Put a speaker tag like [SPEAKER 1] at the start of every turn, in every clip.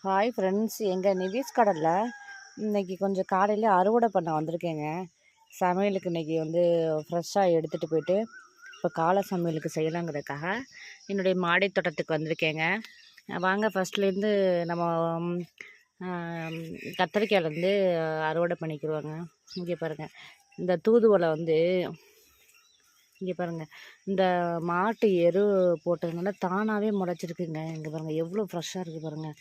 [SPEAKER 1] Hi friends, எங்கள் நிவிஸ் கடலில் இன்றைக்கி கொஞ்சம் காலையில் அறுவடை பண்ண வந்திருக்கேங்க. சமையலுக்கு இன்றைக்கி வந்து ஃப்ரெஷ்ஷாக எடுத்துகிட்டு போயிட்டு இப்போ காலை சமையலுக்கு செய்யலாங்கிறதுக்காக என்னுடைய மாடி தோட்டத்துக்கு வந்திருக்கேங்க. வாங்க ஃபஸ்ட்லேருந்து நம்ம கத்திரிக்காயிலேருந்து அறுவடை பண்ணிக்கிடுவாங்க. இங்கே பாருங்கள், இந்த தூதுவளை வந்து இங்கே பாருங்கள், இந்த மாட்டு எரு போட்டதுனால தானாகவே முளைச்சிருக்குங்க. இங்கே பாருங்கள் எவ்வளோ ஃப்ரெஷ்ஷாக இருக்குது பாருங்கள்.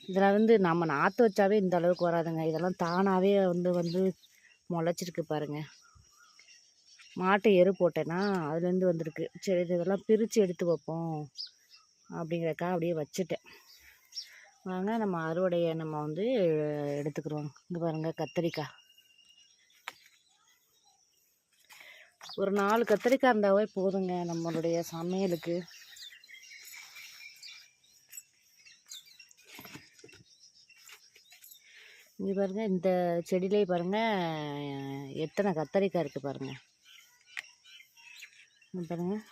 [SPEAKER 1] இதில் வந்து நம்ம நாற்று வச்சாவே இந்த அளவுக்கு வராதுங்க. இதெல்லாம் தானாகவே வந்து முளைச்சிருக்கு பாருங்கள். மாட்டு எரு போட்டேன்னா அதுலேருந்து வந்திருக்கு. சரி, இதெல்லாம் பிரித்து எடுத்து வைப்போம் அப்படிங்கிறக்கா அப்படியே வச்சுட்டேன். வாங்க நம்ம அறுவடையை நம்ம வந்து எடுத்துக்கிறோம். இங்கே பாருங்கள், கத்திரிக்காய் ஒரு 4 கத்திரிக்காய் இருந்தாவே போதுங்க நம்மளுடைய சமையலுக்கு. இங்கே பாருங்கள், இந்த செடியிலே பாருங்கள் எத்தனை கத்தரிக்காய் இருக்குது பாருங்கள். பாருங்கள்,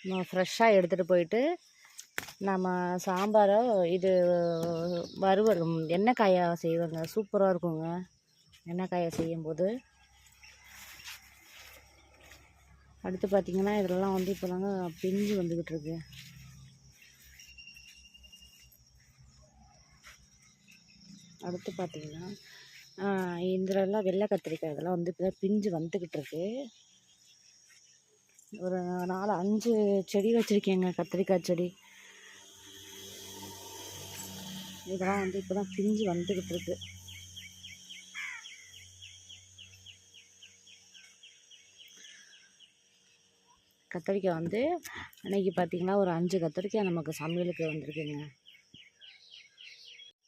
[SPEAKER 1] நம்ம ஃப்ரெஷ்ஷாக எடுத்துகிட்டு போயிட்டு நம்ம சாம்பாரோ இது வறுவல் எண்ணெய் காயை செய்வாங்க. சூப்பராக இருக்குங்க எண்ணெய் காயை செய்யும்போது. அடுத்து பார்த்திங்கன்னா இதெல்லாம் வந்து இப்போ தாங்க பிஞ்சு வந்துக்கிட்டு இருக்கு. அடுத்து பார்த்திங்கன்னா இதிலெல்லாம் வெள்ளை கத்திரிக்காய் இதெல்லாம் வந்து இப்போ தான் பிஞ்சு வந்துக்கிட்டு இருக்கு. ஒரு 4-5 செடி வச்சுருக்கேங்க, கத்திரிக்காய் செடி. இதெல்லாம் வந்து இப்போ தான் பிஞ்சு வந்துக்கிட்டு இருக்கு. கத்திரிக்காய் வந்து அன்றைக்கி பார்த்திங்கன்னா ஒரு 5 கத்திரிக்காய் நமக்கு சமையலுக்கு வந்திருக்குங்க.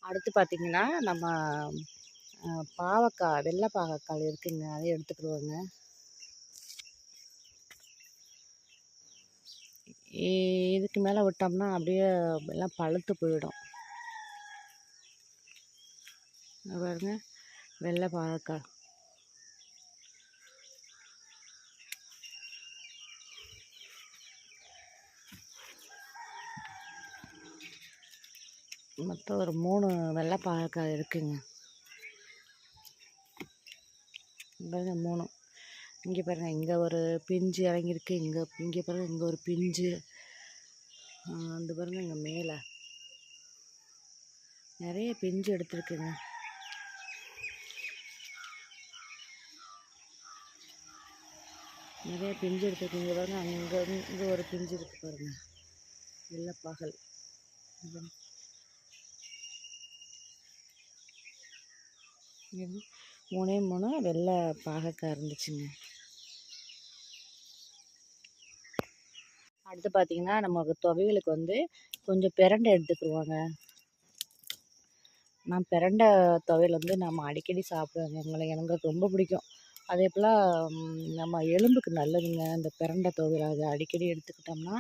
[SPEAKER 1] அடுத்து பார்த்திங்கன்னா நம்ம பாவக்காய், வெள்ளை பாவக்காய் இருக்குங்க, அதை எடுத்துக்கிடுவோங்க. இதுக்கு மேலே விட்டோம்னா அப்படியே எல்லாம் பழுத்து போயிடும். பாருங்க, வெள்ளை பாவக்காய். மொத்தம் ஒரு 3 வெள்ளை பாவக்காய் இருக்குங்க. பாருங்க 3. இங்கே பாருங்கள், இங்கே ஒரு பிஞ்சு இறங்கியிருக்கு. இங்கே பாருங்கள், இங்கே ஒரு பிஞ்சு. அந்த பாருங்கள், இங்கே மேலே நிறைய பிஞ்சு எடுத்துருக்குங்க. நிறைய பிஞ்சு எடுத்துருக்குங்க. பாருங்கள், இங்கே ஒரு பிஞ்சு இருக்குது பாருங்கள், வெள்ளை பாகல். 3 வெள்ளை பாகக்காய் இருந்துச்சுங்க. அடுத்து பார்த்திங்கன்னா நமக்கு துவையலுக்கு வந்து கொஞ்சம் பிரண்டை எடுத்துக்கிடுவாங்க. நான் பிரண்டை துவையல் வந்து நம்ம அடிக்கடி சாப்பிடுவேங்க. எனக்கு ரொம்ப பிடிக்கும். அதே போல் நம்ம எலும்புக்கு நல்லதுங்க இந்த பிரண்டை துவையல். அது அடிக்கடி எடுத்துக்கிட்டோம்னா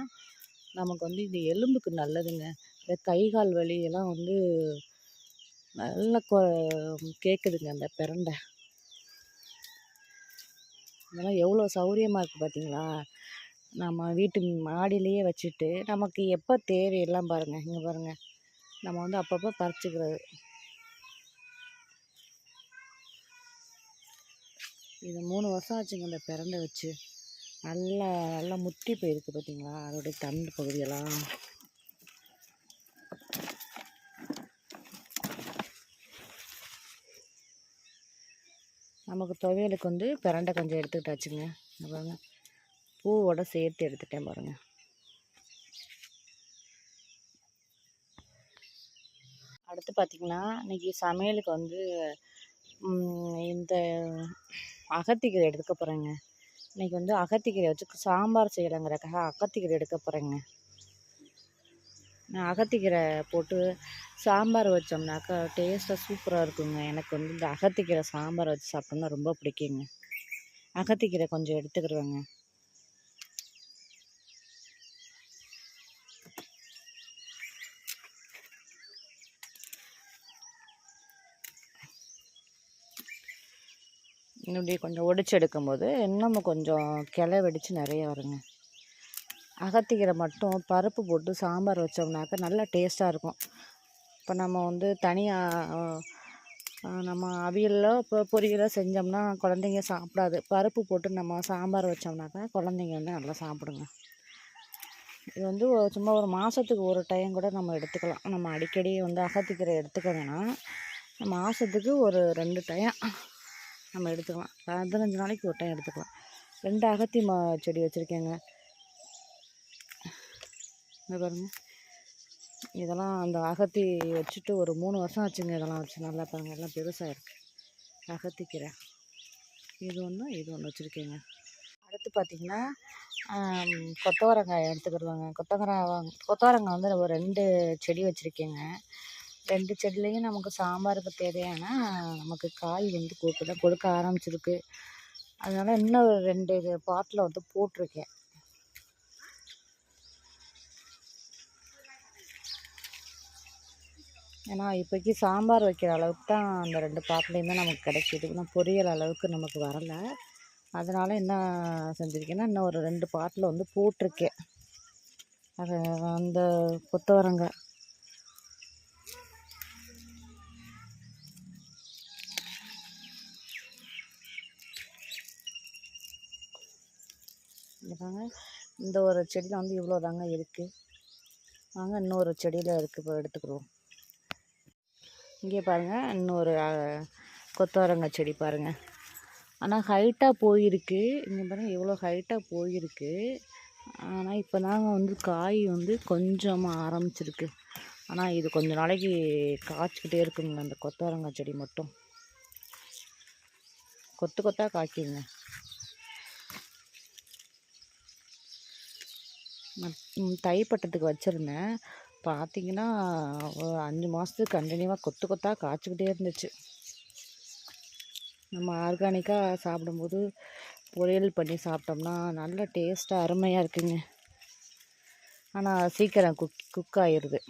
[SPEAKER 1] நமக்கு வந்து இந்த எலும்புக்கு நல்லதுங்க. இந்த கை கால் வலியெல்லாம் வந்து நல்லா கேட்குதுங்க அந்த பிரண்டை. இதெல்லாம் எவ்வளோ சௌகரியமாக இருக்குது பார்த்தீங்களா. நம்ம வீட்டு மாடியிலையே வச்சுட்டு நமக்கு எப்போ தேவையெல்லாம் பாருங்கள். இங்கே பாருங்கள், நம்ம வந்து அப்பப்போ பறிச்சுக்கிறது. இது 3 வருஷம் ஆச்சுங்க இந்த பிரண்டை வச்சு. நல்லா நல்லா முத்தி போயிருக்கு பார்த்தீங்களா, அதோடைய தண்டு பகுதியெல்லாம். நமக்கு துவையலுக்கு வந்து பிரண்டை கொஞ்சம் எடுத்துக்கிட்டாச்சுங்க. பாருங்கள், பூவோட சேர்த்து எடுத்துட்டேன் பாருங்கள். அடுத்து பார்த்திங்கன்னா இன்றைக்கி சமையலுக்கு வந்து இந்த அகத்திக்கீரை எடுக்க போகிறேங்க. இன்றைக்கி வந்து அகத்திக்கீரை வச்சு சாம்பார் செய்யலாங்கிறக்காக அகத்திக்கீரை எடுக்க போகிறேங்க. நான் அகத்திக்கீரை போட்டு சாம்பார் வச்சோம்னாக்கா டேஸ்ட்டாக சூப்பராக இருக்குங்க. எனக்கு வந்து இந்த அகத்திக்கீரை சாம்பார் வச்சு சாப்பிட்டோம்னா ரொம்ப பிடிக்குங்க. அகத்திக்கீரை கொஞ்சம் எடுத்துக்கிடுவேங்க. இப்படி கொஞ்சம் ஒடிச்சு எடுக்கும்போது இன்னும் கொஞ்சம் கிளை வெடித்து நிறைய வருங்க. அகத்திக்கீரை மட்டும் பருப்பு போட்டு சாம்பார் வச்சோம்னாக்கா நல்லா டேஸ்ட்டாக இருக்கும். இப்போ நம்ம வந்து தனியாக நம்ம அவியலோ இப்போ பொரியலோ செஞ்சோம்னா குழந்தைங்க சாப்பிடாது. பருப்பு போட்டு நம்ம சாம்பார் வச்சோம்னாக்கா குழந்தைங்க வந்து நல்லா சாப்பிடுங்க. இது வந்து சும்மா ஒரு மாதத்துக்கு ஒரு டைம் கூட நம்ம எடுத்துக்கலாம். நம்ம அடிக்கடி வந்து அகத்திக்கீரை எடுத்துக்கோங்கன்னா மாதத்துக்கு ஒரு 2 டைம் நம்ம எடுத்துக்கலாம். 15 நாளைக்கு ஒரு டைம் எடுத்துக்கலாம். 2 அகத்தி செடி வச்சுருக்கேங்க. இங்கே பாருங்கள், இதெல்லாம் அந்த அகத்தி வச்சுட்டு ஒரு 3 வருஷம் ஆச்சுங்க. இதெல்லாம் வச்சு நல்லா பாருங்கள், எல்லாம் பெருசாக இருக்குது அகத்திக்கீரை. இது ஒன்று வச்சுருக்கேங்க. அடுத்து பார்த்திங்கன்னா கொத்தவரங்காய் எடுத்துக்கிடுவாங்க. கொத்தவரங்காய் வந்து ஒரு 2 செடி வச்சுருக்கேங்க. 2 செடிலையும் நமக்கு சாம்பாருக்கு தேவையான நமக்கு காய் வந்து கொடுக்க ஆரம்பிச்சிருக்கு. அதனால் இன்னும் 2 பாட்டில் வந்து போட்டிருக்கேன். ஏன்னா இப்போக்கி சாம்பார் வைக்கிற அளவுக்கு தான் அந்த 2 பாட்டிலையுமே நமக்கு கிடைக்கிது. இன்னும் பொரியல் அளவுக்கு நமக்கு வரலை. அதனால் என்ன செஞ்சுருக்கேன்னா இன்னும் ஒரு 2 பாட்டில் வந்து போட்டிருக்கேன் அது அந்த கொத்தவரங்காய். இந்த ஒரு செடியில் வந்து இவ்வளோ தாங்க இருக்குது. வாங்க இன்னொரு செடியில் இருக்குது, இப்போ எடுத்துக்கிடுவோம். இங்கே பாருங்கள், இன்னொரு கொத்தவரங்காய் செடி பாருங்கள். ஆனால் ஹைட்டாக போயிருக்கு. இங்கே பாருங்கள் எவ்வளோ ஹைட்டாக போயிருக்கு. ஆனால் இப்போ தாங்க வந்து காய் வந்து கொஞ்சமாக ஆரம்பிச்சிருக்கு. ஆனால் இது கொஞ்ச நாளைக்கு காய்ச்சிக்கிட்டே இருக்குங்க. அந்த கொத்தவரங்காய் செடி மட்டும் கொத்தாக காய்க்குங்க. தைப்பட்டத்துக்கு வச்சுருந்தேன். பார்த்திங்கன்னா ஒரு 5 மாதத்துக்கு கண்டினியூவாக கொத்தாக காய்ச்சிக்கிட்டே இருந்துச்சு. நம்ம ஆர்கானிக்காக சாப்பிடும்போது பொரியல் பண்ணி சாப்பிட்டோம்னா நல்ல டேஸ்ட்டாக அருமையாக இருக்குங்க. ஆனால் சீக்கிரம் குக் ஆகிடுது.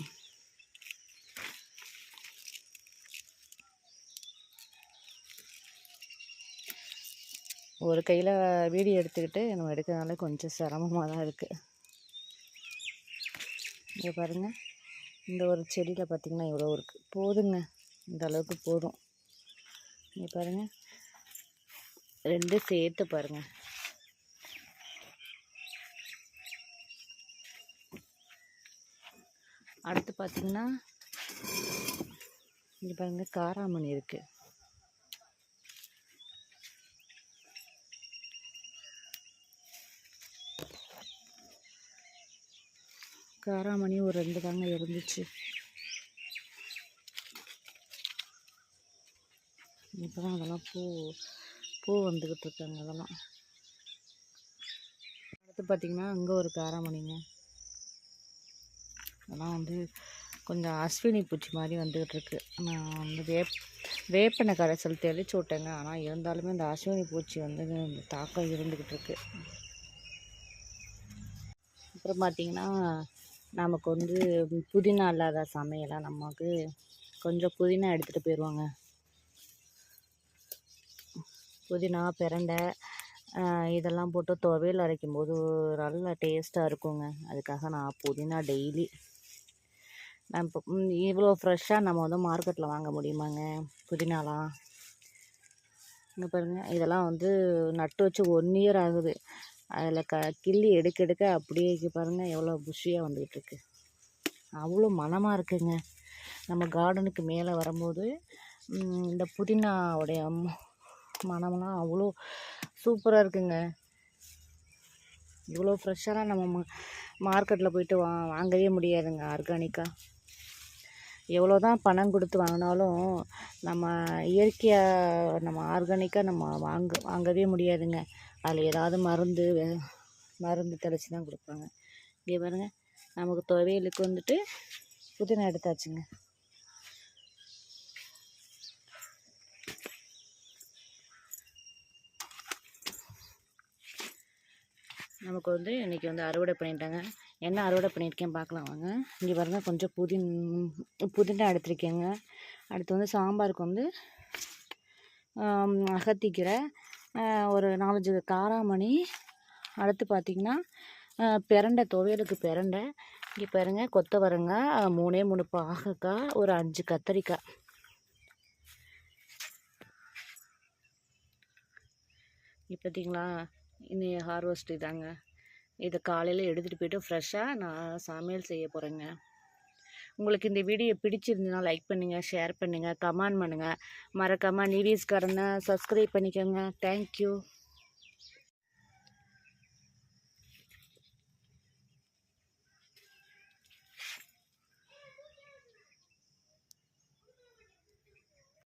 [SPEAKER 1] ஒரு கையில் வீடியோ எடுத்துக்கிட்டு நம்ம எடுக்கிறதுனால கொஞ்சம் சிரமமாக தான் இருக்குது. இங்கே பாருங்கள், இந்த ஒரு செடியில் பார்த்திங்கன்னா இவ்வளோ இருக்குது. போதுங்க, இந்த அளவுக்கு போதும். இங்கே பாருங்கள், 2 சேர்த்து பாருங்கள். அடுத்து பார்த்திங்கன்னா இங்கே பாருங்கள், காராமணி இருக்குது. காராமணி ஒரு 2 தாங்க இருந்துச்சு. இப்போ தான் அதெல்லாம் பூ வந்துக்கிட்டு இருக்காங்க. அதெல்லாம் அடுத்து பார்த்திங்கன்னா அங்கே ஒரு காராமணிங்க. அதெல்லாம் வந்து கொஞ்சம் அஸ்வினி பூச்சி மாதிரி வந்துக்கிட்டு இருக்கு. நான் வந்து வேப்பெண்ணெய் கரைசல் தெளிச்சு விட்டேங்க. ஆனால் இருந்தாலுமே இந்த அஸ்வினி பூச்சி வந்து இந்த தாக்கம் இருந்துக்கிட்டு இருக்கு. அப்புறம் பார்த்திங்கன்னா நமக்கு வந்து புதினா இல்லாத சமையலாம் நமக்கு கொஞ்சம் புதினா எடுத்துகிட்டு போயிடுவாங்க. புதினா பிரண்டை இதெல்லாம் போட்டு துவையல் அரைக்கும் போது நல்லா டேஸ்ட்டாக இருக்குங்க. அதுக்காக நான் புதினா டெய்லி நான் இப்போ இவ்வளோ ஃப்ரெஷ்ஷாக நம்ம வந்து மார்க்கெட்டில் வாங்க முடியுமாங்க புதினாலாம்? இங்கே பாருங்கள், இதெல்லாம் வந்து நட்டு வச்சு 1 இயர் ஆகுது. அதில் கிள்ளி எடுக்க அப்படியே பாருங்கள் எவ்வளோ புஷியாக வந்துக்கிட்டு இருக்கு. அவ்வளோ மணமாக இருக்குங்க. நம்ம கார்டனுக்கு மேலே வரும்போது இந்த புதினாவுடைய மணம்லாம் அவ்வளோ சூப்பராக இருக்குங்க. இவ்வளோ ஃப்ரெஷ்ஷாலாம் நம்ம மார்க்கெட்டில் போயிட்டு வாங்கவே முடியாதுங்க. ஆர்கானிக்காக எவ்வளோ தான் பணம் கொடுத்து வாங்கினாலும் நம்ம இயற்கையாக நம்ம ஆர்கானிக்காக நம்ம வாங்கவே முடியாதுங்க. அதில் ஏதாவது மருந்து தெளித்து தான் கொடுப்பாங்க. இங்கே பாருங்கள், நமக்கு துவையலுக்கு வந்துட்டு புதினா எடுத்தாச்சுங்க. நமக்கு வந்து இன்றைக்கி வந்து அறுவடை பண்ணிட்டாங்க. என்ன அறுவடை பண்ணியிருக்கேன் பார்க்கலாம் வாங்க. இங்கே பாருங்கள், கொஞ்சம் புதினா எடுத்துருக்கேங்க. அடுத்து வந்து சாம்பாருக்கு வந்து அகத்திக்கீரை, ஒரு 4-5 காராமணி. அடுத்து பார்த்திங்கன்னா பிரண்டை, துவையலுக்கு பிரண்டை. இங்கே பாருங்கள் கொத்தவரங்காய், 3 பாகக்காய், ஒரு 5 கத்தரிக்காய். இப்போ பார்த்தீங்களா, இன்னைய ஹார்வெஸ்ட் இதாங்க. இதை காலையில் எடுத்துகிட்டு போய்ட்டு ஃப்ரெஷ்ஷாக நான் சமையல் செய்ய போகிறேங்க. உங்களுக்கு இந்த வீடியோ பிடிச்சிருந்துன்னா லைக் பண்ணுங்கள், ஷேர் பண்ணுங்கள், கமெண்ட் பண்ணுங்கள். மறக்காமல் நிவீஸ் கார்டனை சப்ஸ்கிரைப் பண்ணிக்கோங்க. தேங்க்யூ.